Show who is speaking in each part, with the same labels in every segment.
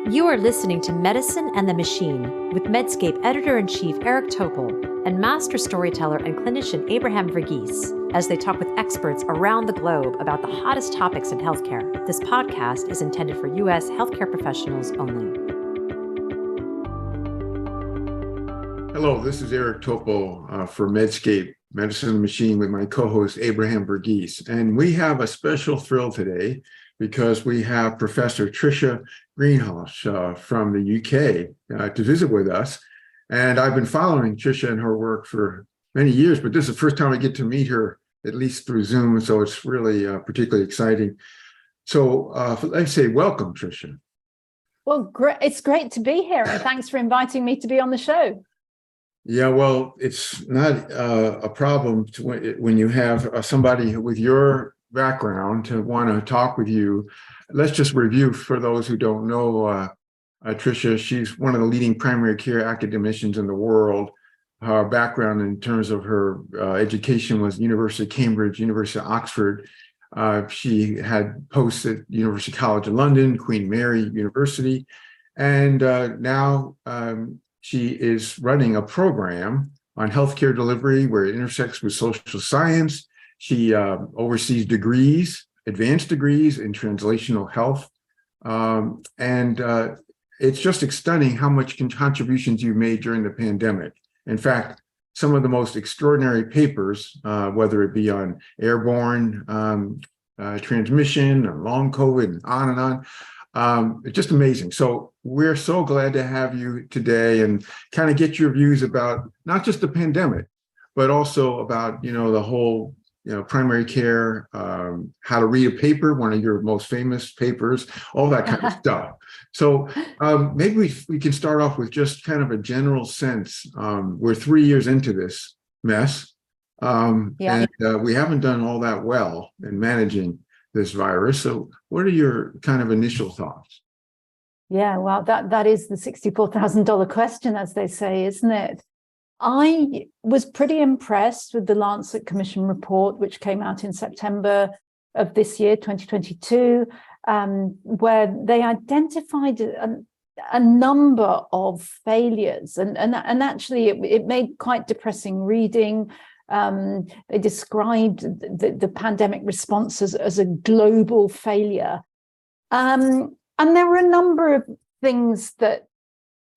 Speaker 1: You are listening to Medicine and the Machine with Medscape Editor-in-Chief Eric Topol and Master Storyteller and Clinician Abraham Verghese as they talk with experts around the globe about the hottest topics in healthcare. This podcast is intended for U.S. healthcare professionals only.
Speaker 2: Hello, this is Eric Topol for Medscape Medicine and the Machine with my co-host Abraham Verghese. And we have a special thrill today because we have Professor Trish Greenhalgh from the UK to visit with us. And I've been following Trish and her work for many years, but this is the first time I get to meet her, at least through Zoom. So it's really particularly exciting. So let's say welcome, Trish.
Speaker 3: Well, great. It's great to be here. And thanks for inviting me to be on the show.
Speaker 2: Yeah, well, it's not a problem when you have somebody with your background to want to talk with you. Let's just review for those who don't know Trish. She's one of the leading primary care academicians in the world. Her background in terms of her education was University of Cambridge, University of Oxford. She had posts at University College London, Queen Mary University, and now she is running a program on healthcare delivery where it intersects with social science. She oversees degrees, advanced degrees in translational health. And it's just stunning how much contributions you've made during the pandemic. In fact, some of the most extraordinary papers, whether it be on airborne transmission or long COVID and on, it's just amazing. So we're so glad to have you today and kind of get your views about not just the pandemic, but also about, the whole, primary care, how to read a paper, one of your most famous papers, all that kind of stuff. So maybe we can start off with just kind of a general sense. We're 3 years into this mess, and we haven't done all that well in managing this virus. So what are your kind of initial thoughts?
Speaker 3: Yeah, well, that is the $64,000 question, as they say, isn't it? I was pretty impressed with the Lancet Commission report, which came out in September of this year, 2022, where they identified a number of failures. And actually, it made quite depressing reading. They described the pandemic response as a global failure. And there were a number of things that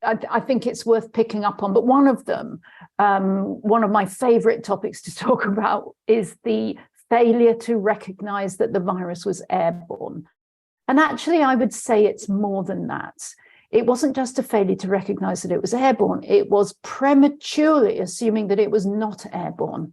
Speaker 3: I think it's worth picking up on. But one of them, one of my favorite topics to talk about, is the failure to recognize that the virus was airborne. And actually, I would say it's more than that. It wasn't just a failure to recognize that it was airborne. It was prematurely assuming that it was not airborne.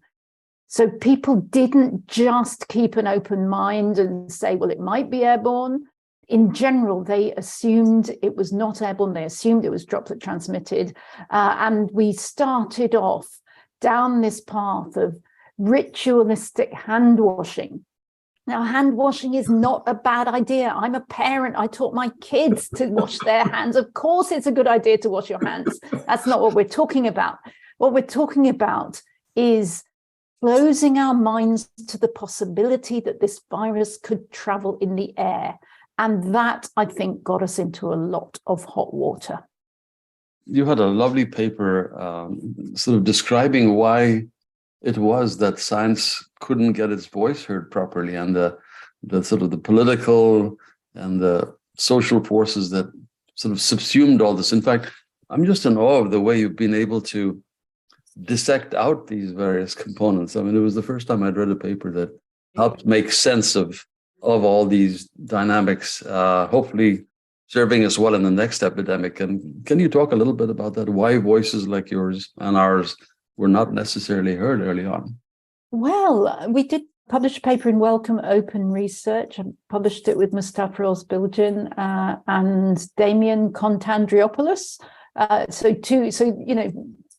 Speaker 3: So people didn't just keep an open mind and say, well, it might be airborne. In general, they assumed it was not airborne. They assumed it was droplet transmitted. And we started off down this path of ritualistic hand washing. Now, hand washing is not a bad idea. I'm a parent. I taught my kids to wash their hands. Of course, it's a good idea to wash your hands. That's not what we're talking about. What we're talking about is closing our minds to the possibility that this virus could travel in the air. And that, I think, got us into a lot of hot water.
Speaker 4: You had a lovely paper sort of describing why it was that science couldn't get its voice heard properly, and the sort of the political and the social forces that sort of subsumed all this. In fact, I'm just in awe of the way you've been able to dissect out these various components. I mean, it was the first time I'd read a paper that helped make sense of all these dynamics, hopefully serving us well in the next epidemic. And can you talk a little bit about that? Why voices like yours and ours were not necessarily heard early on?
Speaker 3: Well, we did publish a paper in Wellcome Open Research. I published it with Mustafa Özbilgin and Damian Contandriopoulos.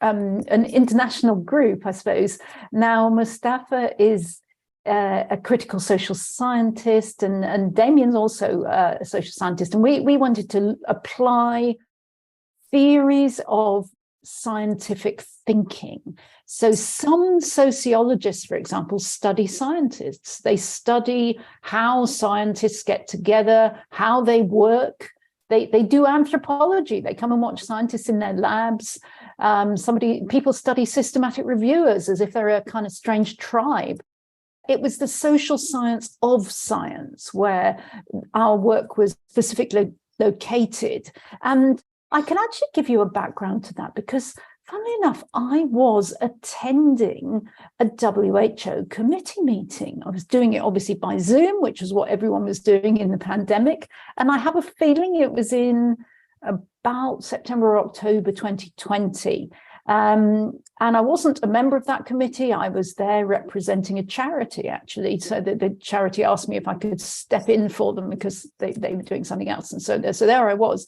Speaker 3: An international group, I suppose. Now, Mustafa is a critical social scientist, and Damien's also a social scientist. And we wanted to apply theories of scientific thinking. So some sociologists, for example, study scientists. They study how scientists get together, how they work, They do anthropology. They come and watch scientists in their labs. People study systematic reviewers as if they're a kind of strange tribe. It was the social science of science where our work was specifically located. And I can actually give you a background to that because, funnily enough, I was attending a WHO committee meeting. I was doing it obviously by Zoom, which is what everyone was doing in the pandemic. And I have a feeling it was in about September or October 2020. And I wasn't a member of that committee. I was there representing a charity, actually. So the charity asked me if I could step in for them because they were doing something else. And so there I was.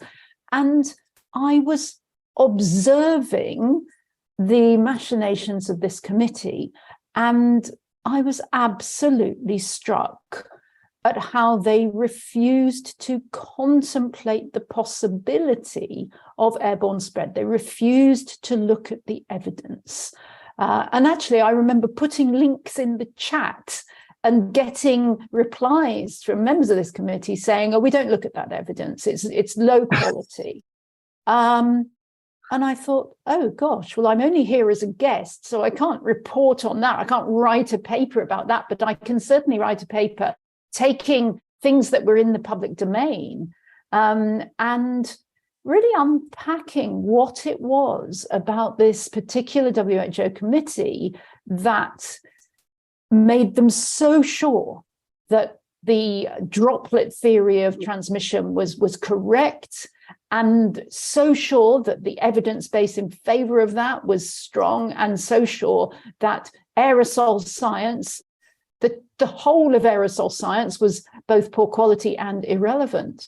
Speaker 3: And I was observing the machinations of this committee. And I was absolutely struck at how they refused to contemplate the possibility of airborne spread. They refused to look at the evidence. And actually, I remember putting links in the chat and getting replies from members of this committee saying, oh, we don't look at that evidence. It's low quality. And I thought, oh, gosh, well, I'm only here as a guest, so I can't report on that. I can't write a paper about that, but I can certainly write a paper taking things that were in the public domain and really unpacking what it was about this particular WHO committee that made them so sure that the droplet theory of transmission was correct, and so sure that the evidence base in favor of that was strong, and so sure that aerosol science, the whole of aerosol science, was both poor quality and irrelevant.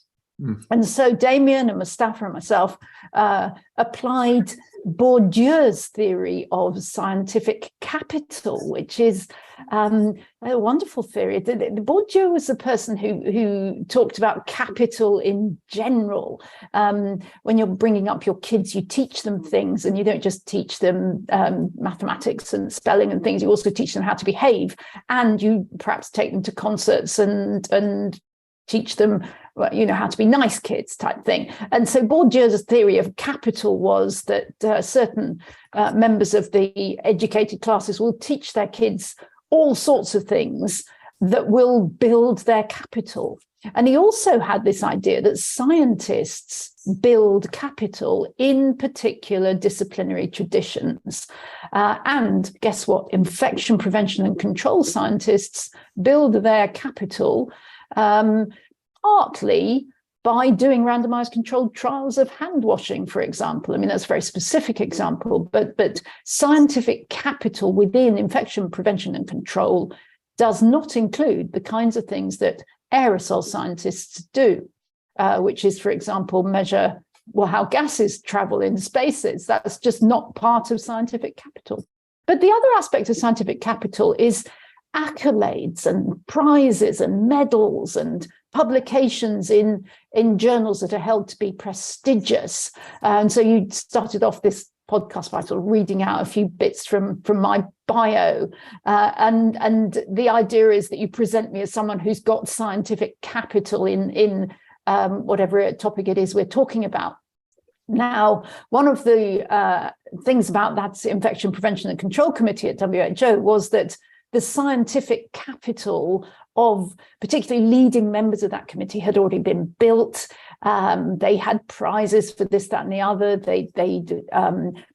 Speaker 3: And so Damien and Mustafa and myself applied Bourdieu's theory of scientific capital, which is a wonderful theory. Bourdieu was the person who talked about capital in general. When you're bringing up your kids, you teach them things, and you don't just teach them mathematics and spelling and things. You also teach them how to behave, and you perhaps take them to concerts and teach them, how to be nice kids type thing. And so Bourdieu's theory of capital was that certain members of the educated classes will teach their kids all sorts of things that will build their capital. And he also had this idea that scientists build capital in particular disciplinary traditions. And guess what? Infection prevention and control scientists build their capital partly by doing randomized controlled trials of hand washing, for example. I mean, that's a very specific example, but scientific capital within infection prevention and control does not include the kinds of things that aerosol scientists do, which is, for example, measure how gases travel in spaces. That's just not part of scientific capital. But the other aspect of scientific capital is accolades and prizes and medals and publications in journals that are held to be prestigious. And so you started off this podcast by sort of reading out a few bits from my bio. And the idea is that you present me as someone who's got scientific capital in whatever topic it is we're talking about. Now, one of the things about that Infection Prevention and Control Committee at WHO was that the scientific capital of particularly leading members of that committee had already been built. They had prizes for this, that, and the other. They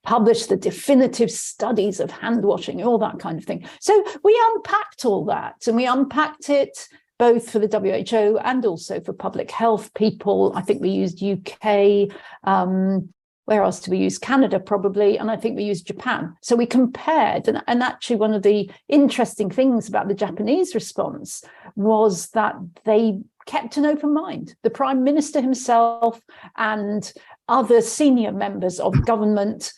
Speaker 3: published the definitive studies of hand washing, all that kind of thing. So we unpacked all that, and we unpacked it both for the WHO and also for public health people. I think we used UK. Where else do we use? Canada, probably. And I think we used Japan. So we compared. And actually, one of the interesting things about the Japanese response was that they kept an open mind. The Prime Minister himself and other senior members of government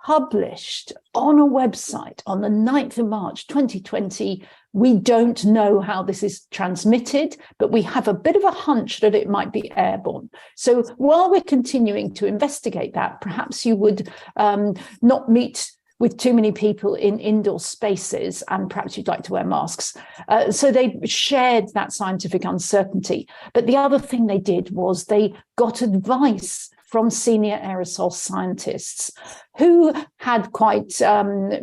Speaker 3: published on a website on the 9th of March, 2020, we don't know how this is transmitted, but we have a bit of a hunch that it might be airborne. So while we're continuing to investigate that, perhaps you would not meet with too many people in indoor spaces, and perhaps you'd like to wear masks. So they shared that scientific uncertainty. But the other thing they did was they got advice from senior aerosol scientists who had quite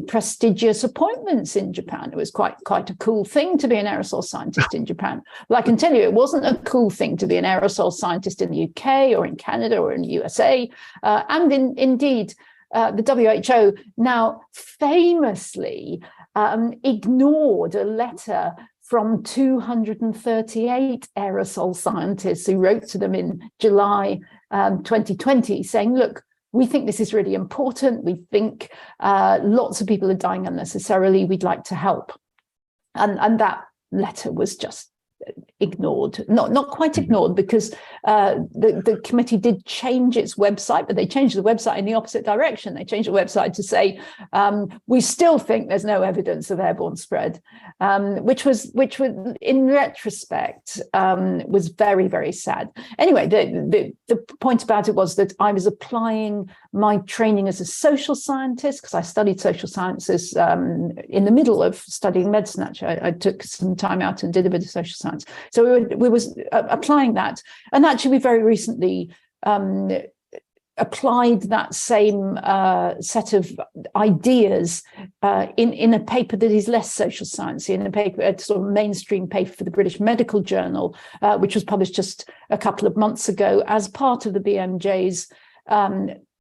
Speaker 3: prestigious appointments in Japan. It was quite a cool thing to be an aerosol scientist in Japan. Well, I can tell you, it wasn't a cool thing to be an aerosol scientist in the UK or in Canada or in the USA. And indeed, the WHO now famously ignored a letter from 238 aerosol scientists who wrote to them in July 2020 saying, look, we think this is really important. We think lots of people are dying unnecessarily. We'd like to help. And that letter was just ignored, not quite ignored, because the committee did change its website, but they changed the website in the opposite direction. They changed the website to say, we still think there's no evidence of airborne spread, which was in retrospect was very, very sad. Anyway, the point about it was that I was applying my training as a social scientist, because I studied social sciences in the middle of studying medicine. Actually, I took some time out and did a bit of social science. So we was applying that. And actually, we very recently applied that same set of ideas in a paper that is less social sciencey, in a sort of mainstream paper for the British Medical Journal, which was published just a couple of months ago as part of the BMJ's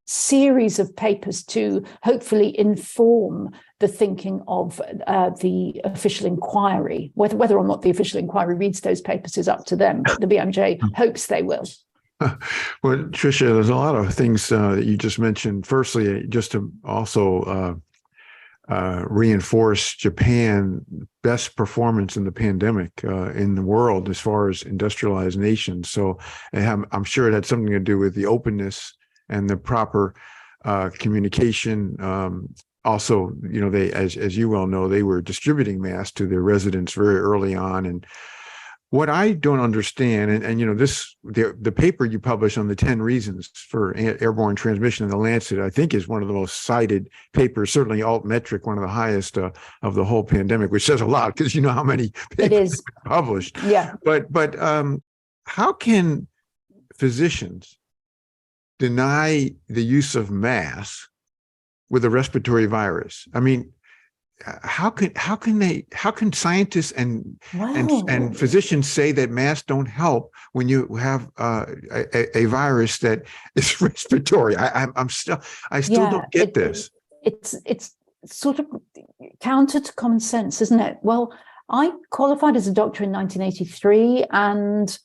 Speaker 3: series of papers to hopefully inform the thinking of the official inquiry. Whether or not the official inquiry reads those papers is up to them, but the BMJ hopes they will.
Speaker 2: Well, Tricia, there's a lot of things that you just mentioned. Firstly, just to also reinforce Japan's best performance in the pandemic in the world as far as industrialized nations. So I'm sure it had something to do with the openness and the proper communication. Also, they, as you well know, they were distributing masks to their residents very early on. And what I don't understand, and the paper you published on the 10 reasons for airborne transmission in the Lancet, I think is one of the most cited papers, certainly altmetric, one of the highest of the whole pandemic, which says a lot because you know how many papers have been published.
Speaker 3: Yeah.
Speaker 2: But how can physicians deny the use of masks with a respiratory virus? I mean, how can scientists and physicians say that masks don't help when you have a virus that is respiratory? I still don't get this.
Speaker 3: It's sort of counter to common sense, isn't it? Well, I qualified as a doctor in 1983, and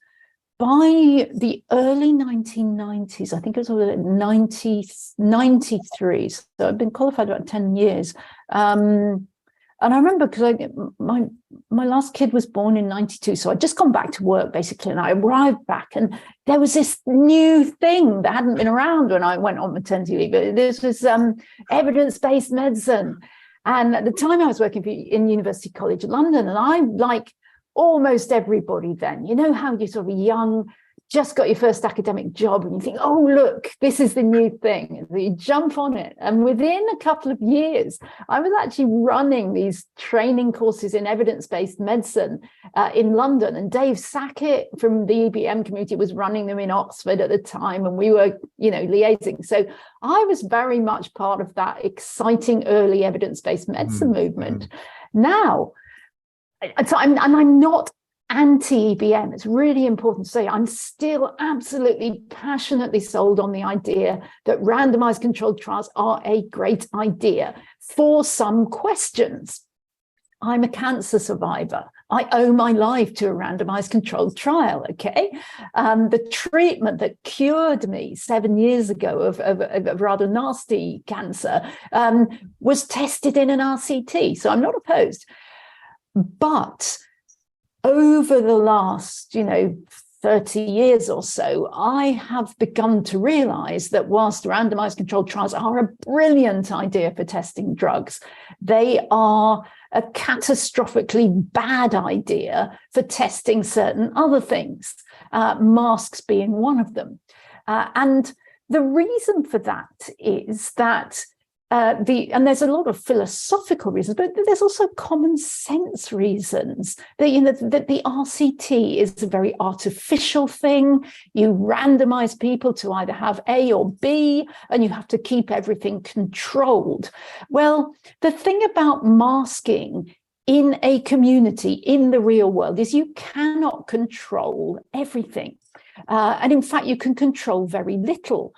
Speaker 3: by the early 1990s, I think it was 93, so I've been qualified about 10 years. And I remember because my last kid was born in 92, so I'd just gone back to work basically, and I arrived back and there was this new thing that hadn't been around when I went on maternity leave. This was evidence-based medicine. And at the time I was working in University College London, and I, like almost everybody then, you know how you're sort of young, just got your first academic job, and you think, oh, look, this is the new thing. And so you jump on it. And within a couple of years, I was actually running these training courses in evidence-based medicine in London. And Dave Sackett from the EBM community was running them in Oxford at the time. And we were, liaising. So I was very much part of that exciting early evidence-based medicine movement. Now, I'm not anti-EBM. It's really important to say I'm still absolutely passionately sold on the idea that randomized controlled trials are a great idea for some questions. I'm a cancer survivor. I owe my life to a randomized controlled trial, okay? The treatment that cured me 7 years ago of rather nasty cancer was tested in an RCT, so I'm not opposed. But over the last, 30 years or so, I have begun to realize that whilst randomized controlled trials are a brilliant idea for testing drugs, they are a catastrophically bad idea for testing certain other things, masks being one of them. And the reason for that is that and there's a lot of philosophical reasons, but there's also common sense reasons that the RCT is a very artificial thing. You randomize people to either have A or B, and you have to keep everything controlled. Well, the thing about masking in a community, in the real world, is you cannot control everything. And in fact, you can control very little.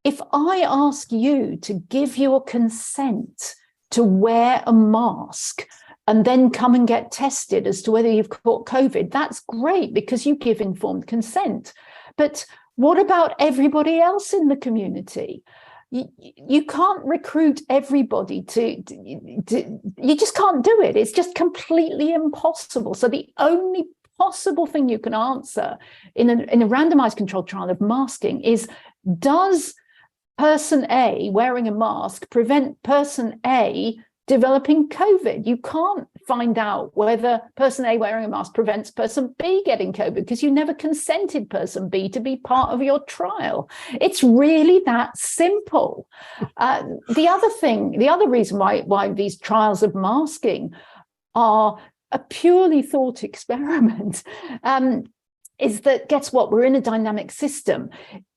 Speaker 3: If I ask you to give your consent to wear a mask and then come and get tested as to whether you've caught COVID, that's great because you give informed consent. But what about everybody else in the community? You can't recruit everybody you just can't do it. It's just completely impossible. So the only possible thing you can answer in a randomized controlled trial of masking is, does person A wearing a mask prevent person A developing COVID? You can't find out whether person A wearing a mask prevents person B getting COVID because you never consented person B to be part of your trial. It's really that simple. The other reason why these trials of masking are a purely thought experiment is that, guess what? We're in a dynamic system.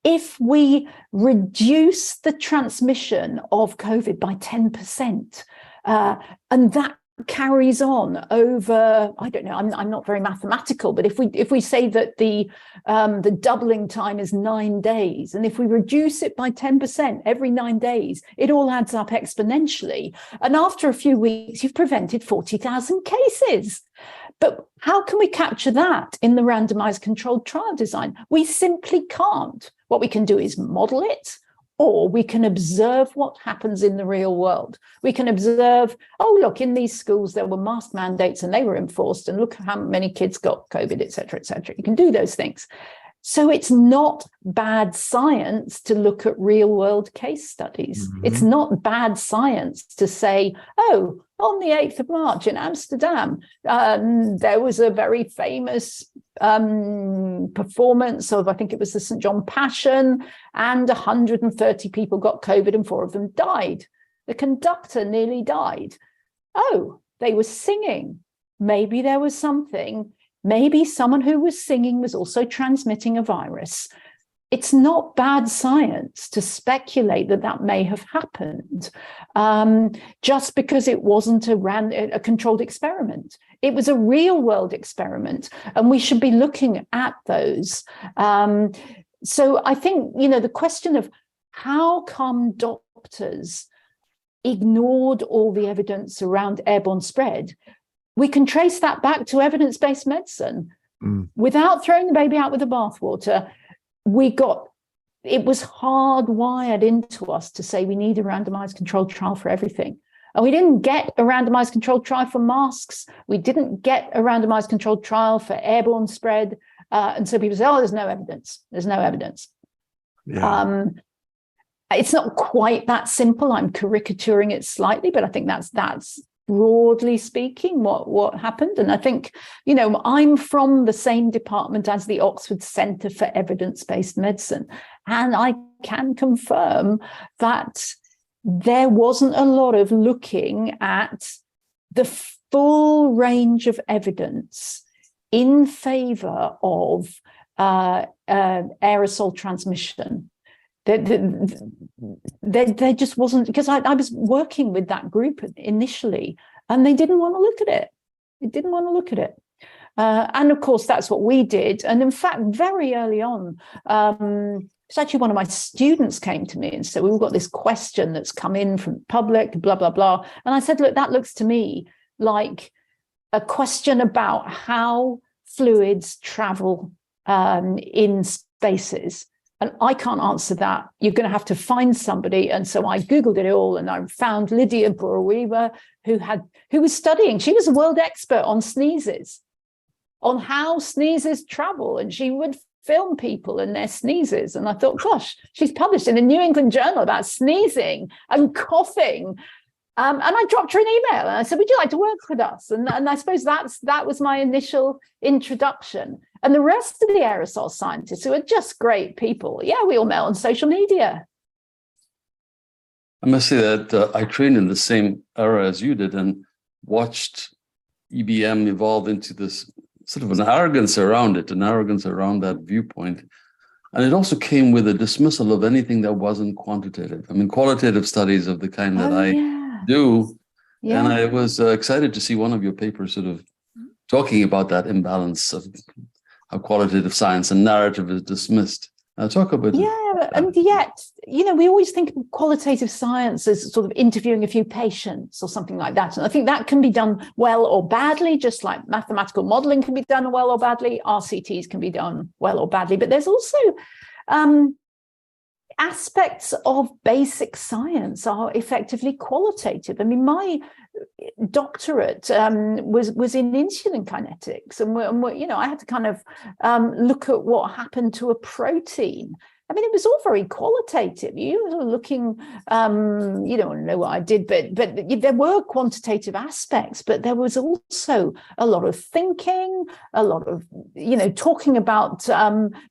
Speaker 3: If we reduce the transmission of COVID by 10%, and that carries on over, I don't know, I'm not very mathematical, but if we say that the doubling time is 9 days, and if we reduce it by 10% every 9 days, it all adds up exponentially. And after a few weeks, you've prevented 40,000 cases. But how can we capture that in the randomized controlled trial design? We simply can't. What we can do is model it, or we can observe what happens in the real world. We can observe, oh, look, in these schools, there were mask mandates and they were enforced, and look how many kids got COVID, et cetera, et cetera. You can do those things. So it's not bad science to look at real world case studies. Mm-hmm. It's not bad science to say, oh, on the 8th of March in Amsterdam, there was a very famous performance of, I think it was the St. John Passion, and 130 people got COVID and 4 of them died. The conductor nearly died. Oh, they were singing. Maybe there was something. Maybe someone who was singing was also transmitting a virus. It's not bad science to speculate that that may have happened, just because it wasn't a controlled experiment. It was a real world experiment, and we should be looking at those. So I think, the question of how come doctors ignored all the evidence around airborne spread, we can trace that back to evidence-based medicine. Without throwing the baby out with the bathwater. It was hardwired into us to say we need a randomized controlled trial for everything. And we didn't get a randomized controlled trial for masks. We didn't get a randomized controlled trial for airborne spread. And so people say, oh, there's no evidence. There's no evidence. Yeah. It's not quite that simple. I'm caricaturing it slightly, but I think that's broadly speaking what happened. And I think, I'm from the same department as the Oxford Centre for Evidence-Based Medicine, and I can confirm that there wasn't a lot of looking at the full range of evidence in favour of aerosol transmission. There just wasn't, because I was working with that group initially, and they didn't want to look at it. They didn't want to look at it. And of course, that's what we did. And in fact, very early on, it's actually one of my students came to me and said, we've got this question that's come in from the public, blah, blah, blah. And I said, look, that looks to me like a question about how fluids travel in spaces. And I can't answer that. You're going to have to find somebody. And so I Googled it all, and I found Lydia Bourdieusian, who was studying. She was a world expert on sneezes, on how sneezes travel. And she would film people and their sneezes. And I thought, gosh, she's published in the New England Journal about sneezing and coughing. And I dropped her an email and I said, would you like to work with us? And I suppose that was my initial introduction. And the rest of the aerosol scientists, who are just great people, yeah, we all met on social media.
Speaker 4: I must say that I trained in the same era as you did and watched EBM evolve into this sort of an arrogance around it, an arrogance around that viewpoint. And it also came with a dismissal of anything that wasn't quantitative. I mean, qualitative studies of the kind that I do. Yeah. And I was excited to see one of your papers sort of talking about that imbalance of how qualitative science and narrative is dismissed. Talk about
Speaker 3: it. And yet, we always think of qualitative science as sort of interviewing a few patients or something like that. And I think that can be done well or badly, just like mathematical modeling can be done well or badly, RCTs can be done well or badly. But there's also aspects of basic science are effectively qualitative. I mean, my doctorate was in insulin kinetics, and I had to kind of look at what happened to a protein. I mean, it was all very qualitative. You were looking, you don't know what I did, but there were quantitative aspects, but there was also a lot of thinking, a lot of, talking about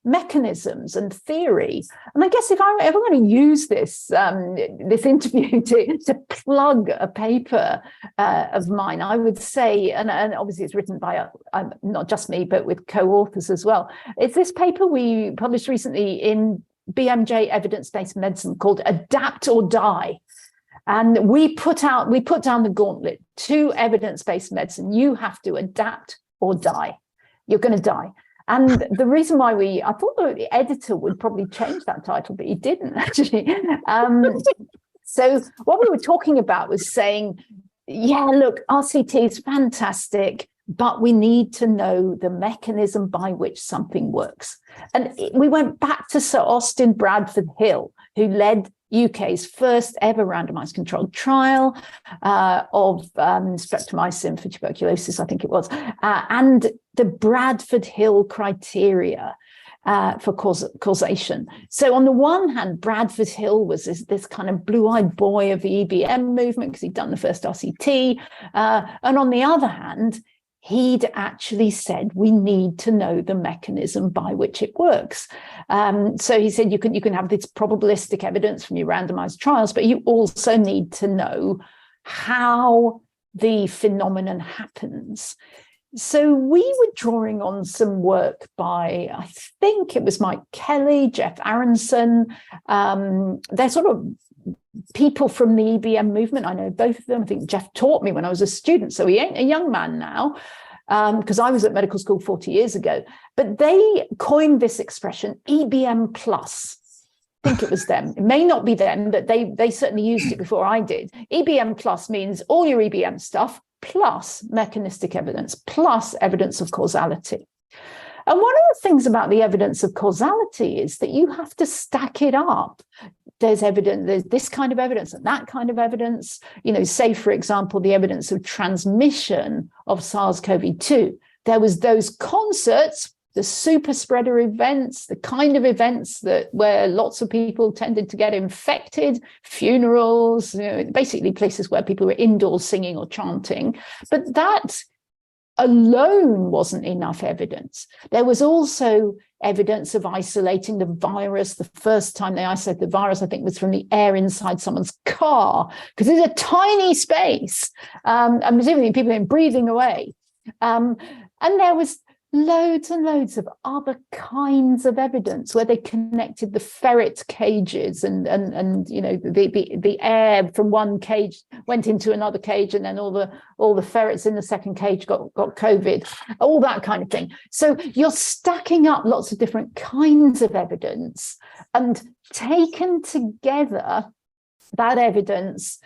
Speaker 3: mechanisms and theory. And I guess if I'm ever going to use this interview to plug a paper of mine, I would say, and obviously it's written by not just me, but with co-authors as well. It's this paper we published recently in BMJ Evidence-Based Medicine called Adapt or Die. And we put down the gauntlet to evidence-based medicine. You have to adapt or die. You're going to die. And the reason why I thought the editor would probably change that title, but he didn't actually. So what we were talking about was saying, yeah, look, RCT is fantastic, but we need to know the mechanism by which something works. And we went back to Sir Austin Bradford Hill, who led UK's first ever randomized controlled trial of streptomycin for tuberculosis, I think it was, and the Bradford Hill criteria for causation. So on the one hand, Bradford Hill was this kind of blue-eyed boy of the EBM movement because he'd done the first RCT. And on the other hand, he'd actually said, we need to know the mechanism by which it works. So he said, you can have this probabilistic evidence from your randomized trials, but you also need to know how the phenomenon happens. So we were drawing on some work by, I think it was Mike Kelly, Jeff Aronson. They're sort of people from the EBM movement. I know both of them. I think Jeff taught me when I was a student, so he ain't a young man now, because I was at medical school 40 years ago. But they coined this expression, EBM plus. I think it was them. It may not be them, but they certainly used it before I did. EBM plus means all your EBM stuff plus mechanistic evidence, plus evidence of causality. And one of the things about the evidence of causality is that you have to stack it up. There's evidence, there's this kind of evidence and that kind of evidence. Say, for example, the evidence of transmission of SARS-CoV-2. There was those concerts, the super spreader events, the kind of events where lots of people tended to get infected, funerals, basically places where people were indoors singing or chanting. But that alone wasn't enough evidence. There was also evidence of isolating the virus. The first time they isolated the virus, I think, was from the air inside someone's car, because it's a tiny space. And presumably people are breathing away. And there was loads and loads of other kinds of evidence where they connected the ferret cages and the air from one cage went into another cage, and then all the ferrets in the second cage got COVID, all that kind of thing. So you're stacking up lots of different kinds of evidence, and taken together, that evidence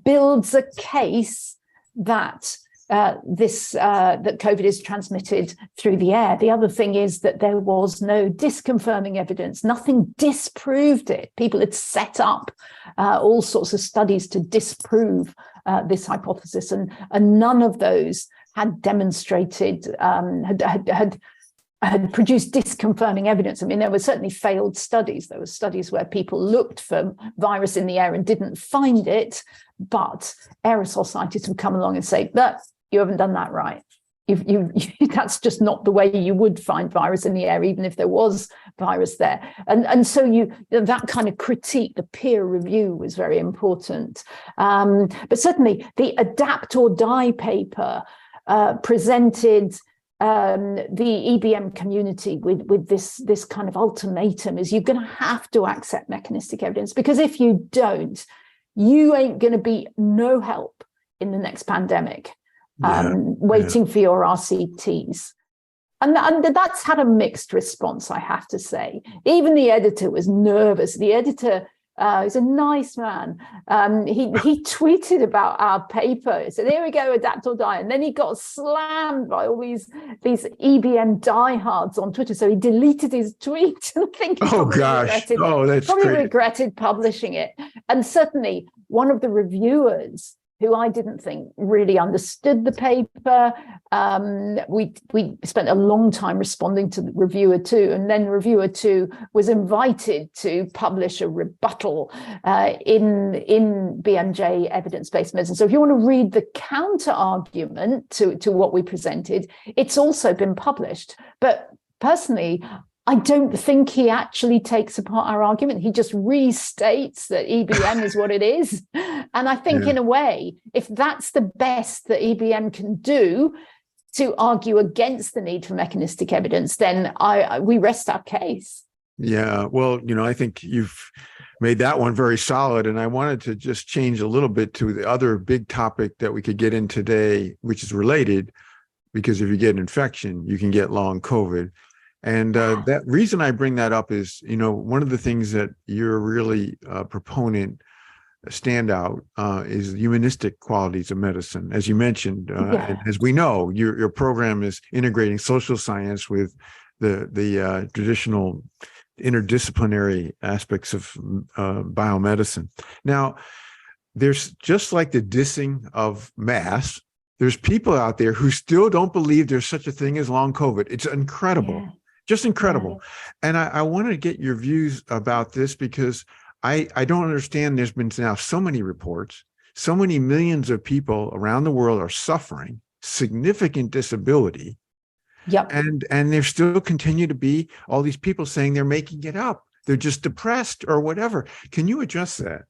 Speaker 3: builds a case that that COVID is transmitted through the air. The other thing is that there was no disconfirming evidence. Nothing disproved it. People had set up all sorts of studies to disprove this hypothesis, and none of those had demonstrated, had produced disconfirming evidence. I mean, there were certainly failed studies. There were studies where people looked for virus in the air and didn't find it, but aerosol scientists would come along and say, but you haven't done that right. That's just not the way you would find virus in the air, even if there was virus there. And so that kind of critique, the peer review was very important. But certainly the adapt or die paper presented the EBM community with this kind of ultimatum is you're going to have to accept mechanistic evidence, because if you don't, you ain't going to be no help in the next pandemic, waiting for your RCTs. And that's had a mixed response, I have to say. Even the editor was nervous. The editor is a nice man. He tweeted about our paper. He said, here we go, adapt or die. And then he got slammed by all these EBM diehards on Twitter. So he deleted his tweet. I think he regretted publishing it. And certainly one of the reviewers, who I didn't think really understood the paper. We spent a long time responding to the reviewer 2, and then reviewer 2 was invited to publish a rebuttal in BMJ evidence-based medicine. So if you want to read the counter argument to what we presented, it's also been published. But personally, I don't think he actually takes apart our argument. He just restates that EBM is what it is. And I think in a way, if that's the best that EBM can do to argue against the need for mechanistic evidence, then we rest our case.
Speaker 2: Yeah, well, I think you've made that one very solid. And I wanted to just change a little bit to the other big topic that we could get in today, which is related, because if you get an infection, you can get long COVID. And that reason I bring that up is, one of the things that you're really a proponent, standout, is humanistic qualities of medicine. As you mentioned, and as we know, your program is integrating social science with the traditional interdisciplinary aspects of biomedicine. Now, there's just like the dissing of masks, there's people out there who still don't believe there's such a thing as long COVID. It's incredible. Yeah. Just incredible. And I want to get your views about this, because I don't understand. There's been now so many reports, so many millions of people around the world are suffering significant disability.
Speaker 3: Yep.
Speaker 2: And there still continue to be all these people saying they're making it up. They're just depressed or whatever. Can you address that?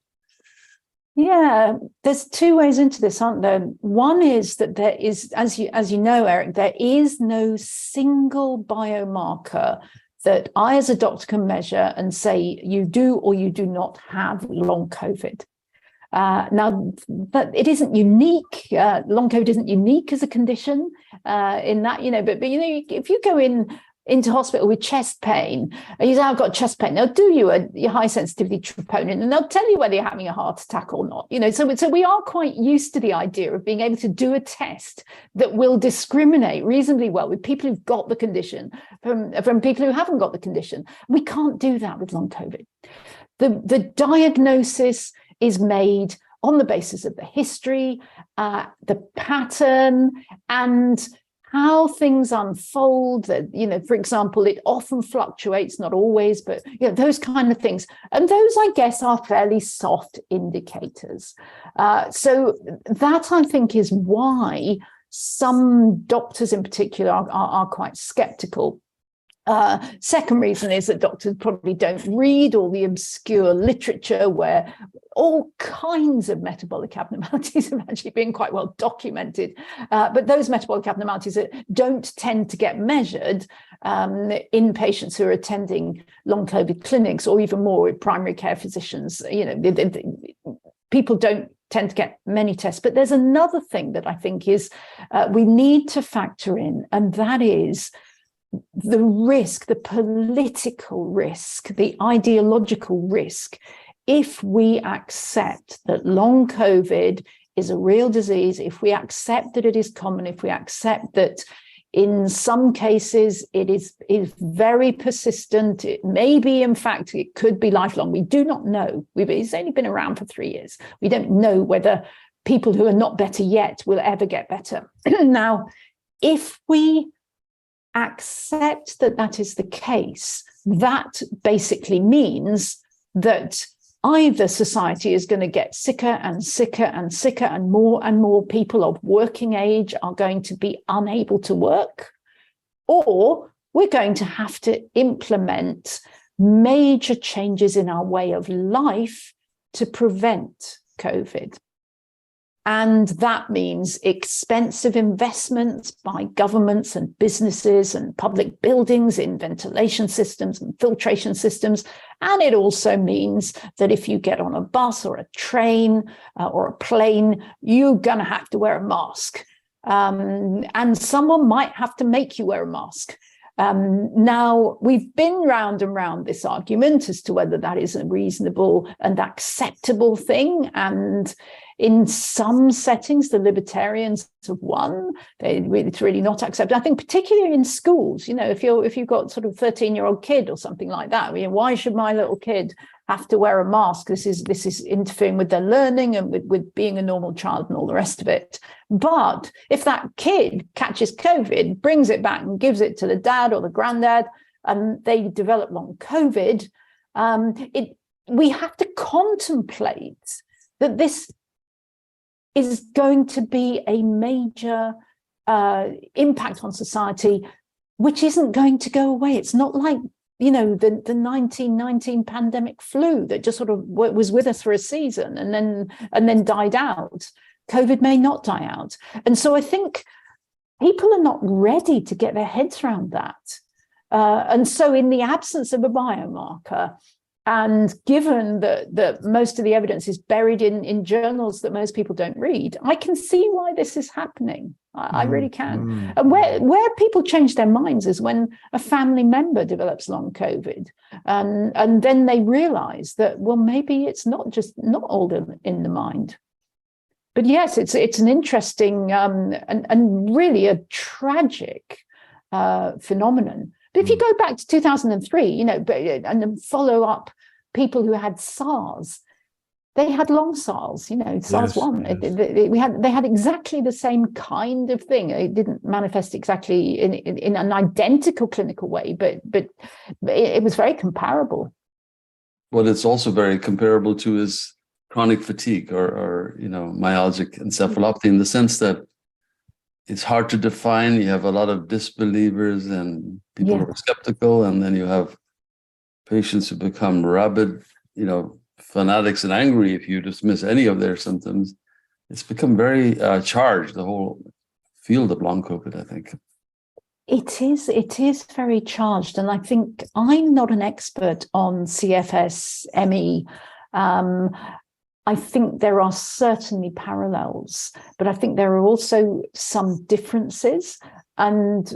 Speaker 3: Yeah, there's two ways into this, aren't there? One is that there is, as you know, Eric, there is no single biomarker that I as a doctor can measure and say you do or you do not have long COVID. Now, but it isn't unique. Long COVID isn't unique as a condition in that, but if you go into hospital with chest pain, and you say, I've got chest pain, they'll do you a high sensitivity troponin, and they'll tell you whether you're having a heart attack or not. So we are quite used to the idea of being able to do a test that will discriminate reasonably well with people who've got the condition from people who haven't got the condition. We can't do that with long COVID. The diagnosis is made on the basis of the history, the pattern, and how things unfold. For example, it often fluctuates, not always, but those kind of things. And those, I guess, are fairly soft indicators. So that, I think, is why some doctors in particular are quite skeptical. Second reason is that doctors probably don't read all the obscure literature where all kinds of metabolic abnormalities have actually been quite well documented. But those metabolic abnormalities that don't tend to get measured in patients who are attending long COVID clinics, or even more with primary care physicians, people don't tend to get many tests. But there's another thing that I think is we need to factor in, and that is the risk, the political risk, the ideological risk, if we accept that long COVID is a real disease, if we accept that it is common, if we accept that in some cases it is very persistent, it may be, in fact, it could be lifelong. We do not know. It's only been around for 3 years. We don't know whether people who are not better yet will ever get better. Now, if we accept that that is the case, that basically means that either society is going to get sicker and sicker and sicker, and more people of working age are going to be unable to work, or we're going to have to implement major changes in our way of life to prevent COVID. And that means expensive investments by governments and businesses and public buildings in ventilation systems and filtration systems. And it also means that if you get on a bus or a train or a plane, you're going to have to wear a mask. And someone might have to make you wear a mask. Now, we've been round and round this argument as to whether that is a reasonable and acceptable thing. And in some settings, the libertarians have won. It's really not acceptable. I think particularly in schools, if you've got sort of 13-year-old kid or something like that, why should my little kid have to wear a mask? This is interfering with their learning and with being a normal child and all the rest of it. But if that kid catches COVID, brings it back and gives it to the dad or the granddad, and they develop long COVID, we have to contemplate that this is going to be a major impact on society, which isn't going to go away. It's not like, the 1919 pandemic flu that just sort of was with us for a season and then died out. COVID may not die out. And so I think people are not ready to get their heads around that. And so in the absence of a biomarker, and given that most of the evidence is buried in journals that most people don't read, I can see why this is happening. I really can. And where people change their minds is when a family member develops long COVID, and then they realize that, well, maybe it's not all in the mind. But yes, it's an interesting and really a tragic phenomenon. But if you go back to 2003, and then follow up people who had SARS, they had long SARS, SARS-1. Yes. They had exactly the same kind of thing. It didn't manifest exactly in an identical clinical way, but it was very comparable.
Speaker 4: What it's also very comparable to is chronic fatigue or myalgic encephalopathy, in the sense that it's hard to define. You have a lot of disbelievers and people who are skeptical, and then you have patients who become rabid, fanatics and angry if you dismiss any of their symptoms. It's become very charged, the whole field of long COVID, I think.
Speaker 3: It is very charged. And I think I'm not an expert on CFS, ME. I think there are certainly parallels, but I think there are also some differences. And,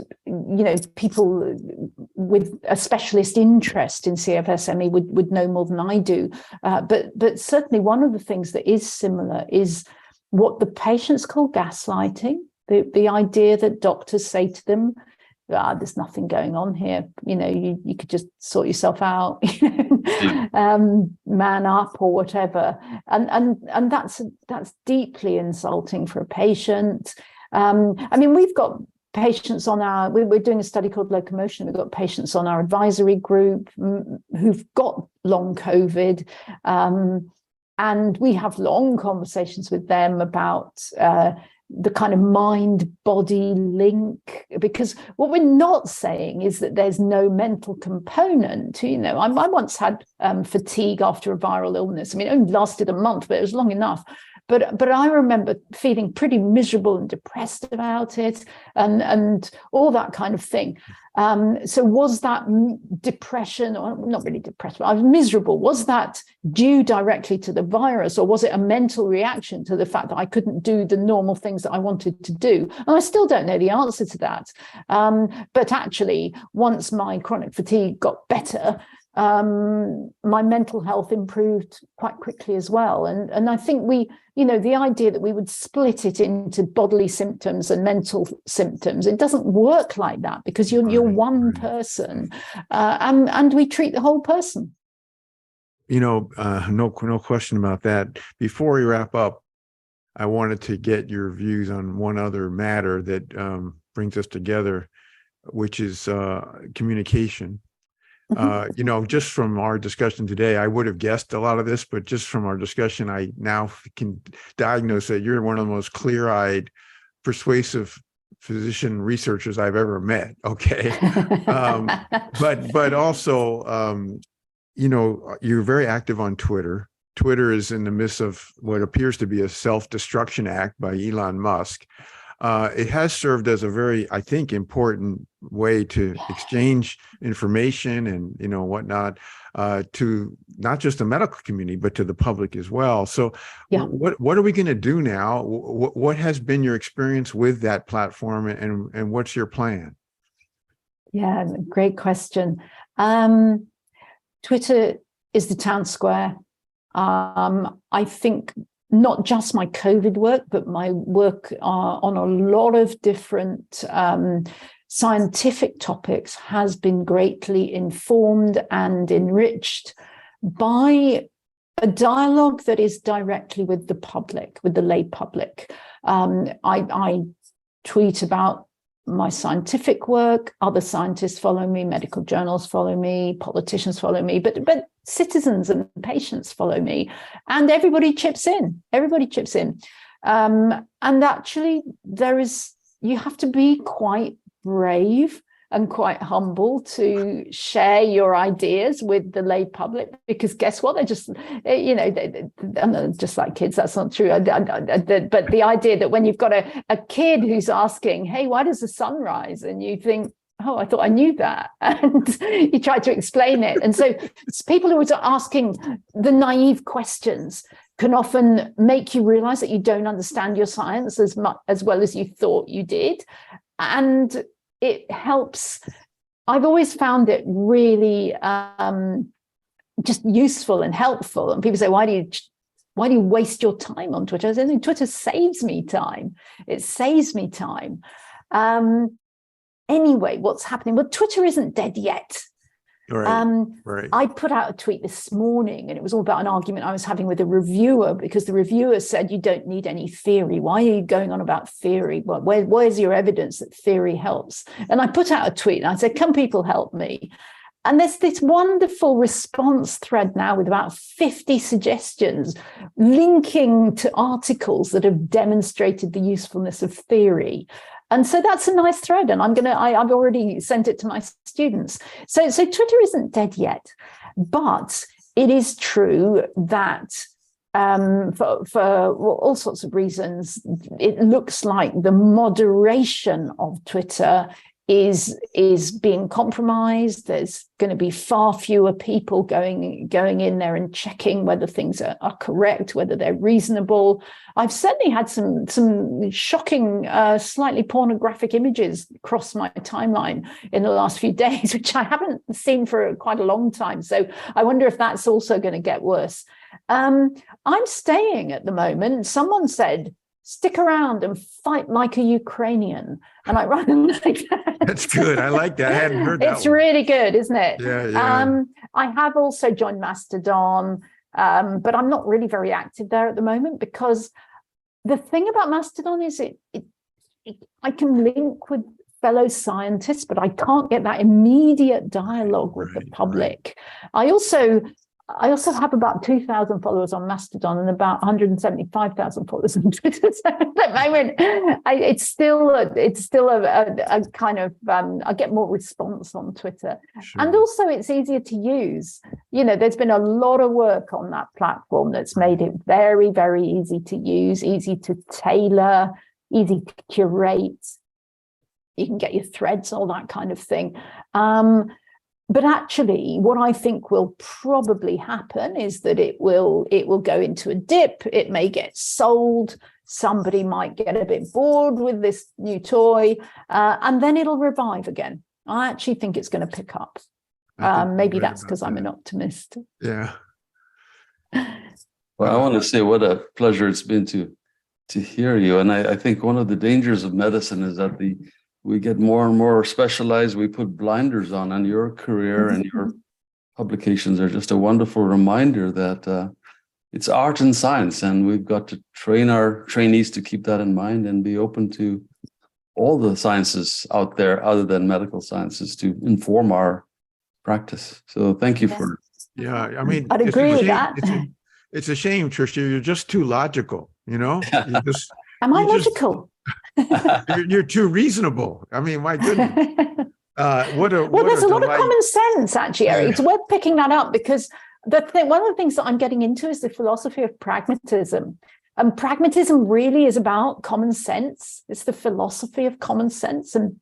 Speaker 3: people with a specialist interest in CFS-ME would know more than I do. But certainly one of the things that is similar is what the patients call gaslighting, the idea that doctors say to them, there's nothing going on here. You could just sort yourself out, man up or whatever. And that's deeply insulting for a patient. We've got patients on we're doing a study called Locomotion. We've got patients on our advisory group who've got long COVID. And we have long conversations with them about the kind of mind-body link, because what we're not saying is that there's no mental component. I once had fatigue after a viral illness. It only lasted a month, but it was long enough. But I remember feeling pretty miserable and depressed about it, and all that kind of thing. So was that depression, or not really depression, I was miserable. Was that due directly to the virus, or was it a mental reaction to the fact that I couldn't do the normal things that I wanted to do? And I still don't know the answer to that. But actually, once my chronic fatigue got better, my mental health improved quite quickly as well. And I think the idea that we would split it into bodily symptoms and mental symptoms, it doesn't work like that, because you're one person, and we treat the whole person.
Speaker 2: No question about that. Before we wrap up, I wanted to get your views on one other matter that brings us together, which is communication. Just from our discussion today, I would have guessed a lot of this, but just from our discussion, I now can diagnose that you're one of the most clear-eyed, persuasive physician researchers I've ever met. Okay. But also, you're very active on Twitter. Twitter is in the midst of what appears to be a self-destruction act by Elon Musk. It has served as a very, I think, important way to exchange information and, whatnot, to not just the medical community, but to the public as well. So what are we going to do now? What has been your experience with that platform, and what's your plan?
Speaker 3: Yeah, great question. Twitter is the town square. I think not just my COVID work, but my work on a lot of different scientific topics has been greatly informed and enriched by a dialogue that is directly with the public, with the lay public. I tweet about my scientific work, other scientists follow me, medical journals follow me, politicians follow me, but citizens and patients follow me, and everybody chips in. And actually you have to be quite brave and quite humble to share your ideas with the lay public, because guess what? They're just, just like kids, that's not true. But the idea that when you've got a kid who's asking, hey, why does the sun rise? And you think, oh, I thought I knew that. And you try to explain it. And so people who are asking the naive questions can often make you realize that you don't understand your science as much as well as you thought you did. And it helps. I've always found it really just useful and helpful. And people say, why do you waste your time on Twitter? I say, Twitter saves me time. It saves me time. Anyway, what's happening? Well, Twitter isn't dead yet.
Speaker 2: Right.
Speaker 3: I put out a tweet this morning, and it was all about an argument I was having with a reviewer, because the reviewer said, you don't need any theory. Why are you going on about theory? Well, where's your evidence that theory helps? And I put out a tweet and I said, can people help me? And there's this wonderful response thread now with about 50 suggestions linking to articles that have demonstrated the usefulness of theory. And so that's a nice thread, and I've already sent it to my students. So Twitter isn't dead yet, but it is true that for all sorts of reasons, it looks like the moderation of Twitter is being compromised. There's going to be far fewer people going in there and checking whether things are correct, whether they're reasonable. I've certainly had some shocking, slightly pornographic images cross my timeline in the last few days, which I haven't seen for quite a long time. So I wonder if that's also going to get worse. I'm staying at the moment. Someone said, stick around and fight like a Ukrainian. And I rather like that.
Speaker 2: That's good. I like that. I hadn't heard that.
Speaker 3: It's really good, isn't it?
Speaker 2: Yeah.
Speaker 3: I have also joined Mastodon, but I'm not really very active there at the moment, because the thing about Mastodon is I can link with fellow scientists, but I can't get that immediate dialogue with the public. Right. I also have about 2,000 followers on Mastodon and about 175,000 followers on Twitter. So at the moment, it's still a kind of, I get more response on Twitter. Sure. And also it's easier to use. There's been a lot of work on that platform that's made it very, very easy to use, easy to tailor, easy to curate. You can get your threads, all that kind of thing. But actually, what I think will probably happen is that it will go into a dip. It may get sold. Somebody might get a bit bored with this new toy, and then it'll revive again. I actually think it's going to pick up. Maybe that's because I'm an optimist.
Speaker 2: Yeah.
Speaker 4: Well, I want to say what a pleasure it's been to hear you. And I think one of the dangers of medicine is that we get more and more specialized. We put blinders on, and your career and your publications are just a wonderful reminder that it's art and science, and we've got to train our trainees to keep that in mind and be open to all the sciences out there other than medical sciences to inform our practice. So thank you for.
Speaker 2: Yeah, I mean,
Speaker 3: I'd agree with that.
Speaker 2: It's a shame, Trish. You're just too logical, You
Speaker 3: Am I logical?
Speaker 2: You're too reasonable. I mean, my goodness.
Speaker 3: Well, there's a lot of common sense, actually, Eric. It's worth picking that up, because one of the things that I'm getting into is the philosophy of pragmatism. And pragmatism really is about common sense. It's the philosophy of common sense and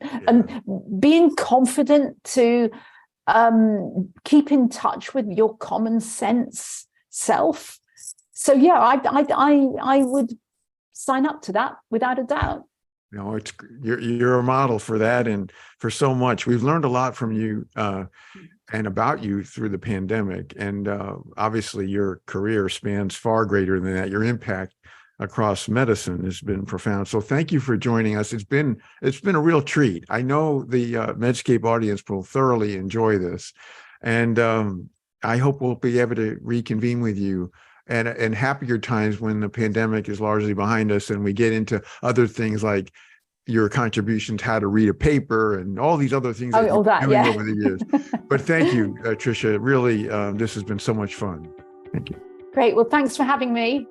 Speaker 3: being confident to keep in touch with your common sense self. So yeah, I would sign up to that without a doubt.
Speaker 2: No, you're a model for that and for so much. We've learned a lot from you and about you through the pandemic. And obviously your career spans far greater than that. Your impact across medicine has been profound. So thank you for joining us. It's been a real treat. I know the Medscape audience will thoroughly enjoy this. And I hope we'll be able to reconvene with you and happier times when the pandemic is largely behind us and we get into other things like your contributions, how to read a paper and all these other things over the years. But thank you, Tricia. Really, this has been so much fun. Thank you.
Speaker 3: Great. Well, thanks for having me.